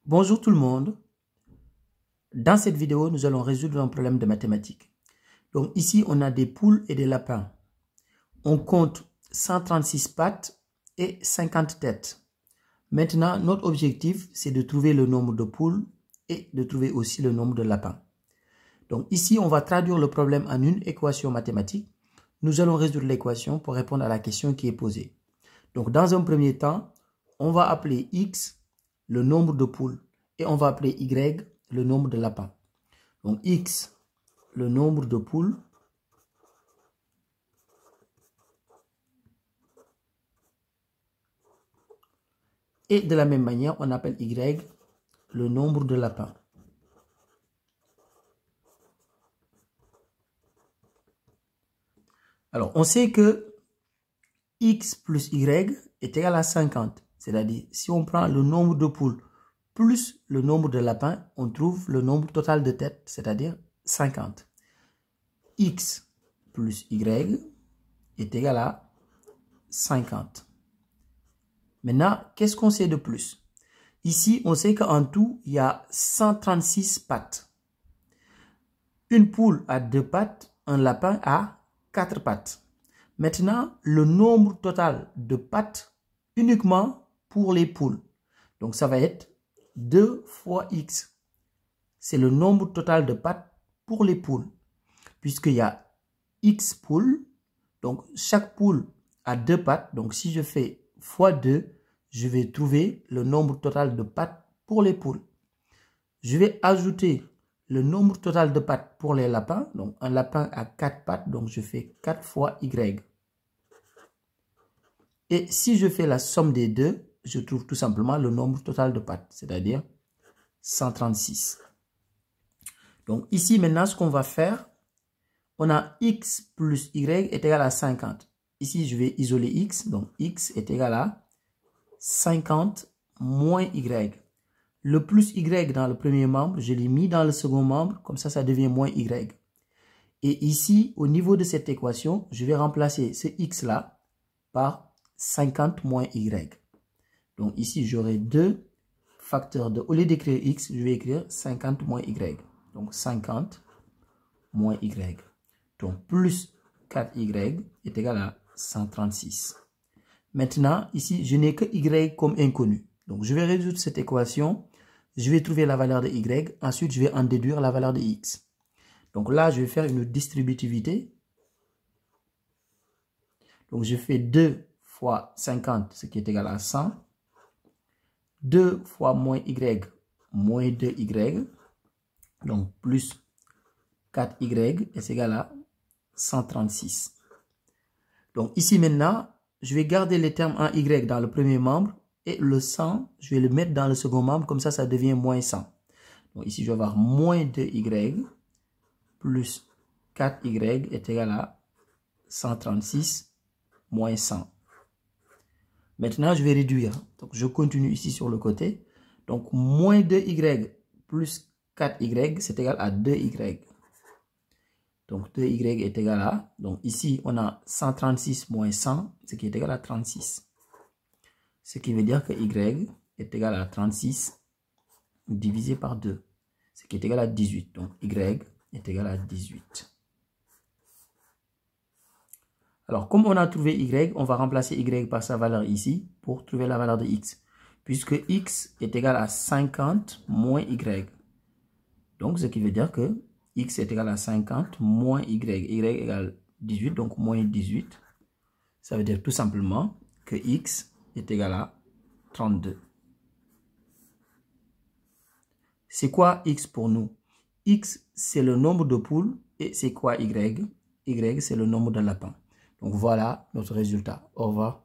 Bonjour tout le monde. Dans cette vidéo, nous allons résoudre un problème de mathématiques. Donc ici, on a des poules et des lapins. On compte 136 pattes et 50 têtes. Maintenant, notre objectif, c'est de trouver le nombre de poules et de trouver aussi le nombre de lapins. Donc ici, on va traduire le problème en une équation mathématique. Nous allons résoudre l'équation pour répondre à la question qui est posée. Donc dans un premier temps, on va appeler x le nombre de poules et on va appeler y le nombre de lapins. Donc x le nombre de poules et de la même manière on appelle y le nombre de lapins. Alors on sait que x plus y est égal à 50. C'est-à-dire si on prend le nombre de poules plus le nombre de lapins, on trouve le nombre total de têtes, c'est-à-dire 50. X plus Y est égal à 50. Maintenant, qu'est-ce qu'on sait de plus? Ici, on sait qu'en tout, il y a 136 pattes. Une poule a 2 pattes, un lapin a 4 pattes. Maintenant, le nombre total de pattes uniquement pour les poules. Donc, ça va être 2 fois x. C'est le nombre total de pattes pour les poules. Puisqu'il y a x poules, donc chaque poule a 2 pattes. Donc si je fais fois 2, je vais trouver le nombre total de pattes pour les poules. Je vais ajouter le nombre total de pattes pour les lapins. Donc un lapin a 4 pattes, donc je fais 4 fois y. Et si je fais la somme des deux, je trouve tout simplement le nombre total de pattes, c'est-à-dire 136. Donc ici maintenant, ce qu'on va faire, on a x plus y est égal à 50. Ici, je vais isoler x, donc x est égal à 50 moins y. Le plus y dans le premier membre, je l'ai mis dans le second membre, comme ça devient moins y. Et ici, au niveau de cette équation, je vais remplacer ce x-là par 50 moins y. Donc ici, j'aurai 2 facteurs de... Au lieu d'écrire x, je vais écrire 50 moins y. Donc 50 moins y. Donc plus 4y est égal à 136. Maintenant, ici, je n'ai que y comme inconnu. Donc je vais résoudre cette équation. Je vais trouver la valeur de y. Ensuite, je vais en déduire la valeur de x. Donc là, je vais faire une distributivité. Donc je fais 2 fois 50, ce qui est égal à 100. 2 fois moins y, moins 2y. Donc plus 4y est égal à 136. Donc ici maintenant, je vais garder les termes en y dans le premier membre et le 100, je vais le mettre dans le second membre, comme ça devient moins 100. Donc ici, je vais avoir moins 2y plus 4y est égal à 136 moins 100. Maintenant, je vais réduire. Donc je continue ici sur le côté. Donc moins 2y plus 4y, c'est égal à 2y. Donc 2y est égal à, donc ici on a 136 moins 100, ce qui est égal à 36. Ce qui veut dire que y est égal à 36 divisé par 2, ce qui est égal à 18. Donc y est égal à 18. Alors comme on a trouvé y, on va remplacer y par sa valeur ici pour trouver la valeur de x. Puisque x est égal à 50 moins y. Donc ce qui veut dire que x est égal à 50 moins y. Y égale 18, donc moins 18. Ça veut dire tout simplement que x est égal à 32. C'est quoi x pour nous? X, c'est le nombre de poules. Et c'est quoi y? Y, c'est le nombre de lapins. Donc voilà notre résultat. Au revoir.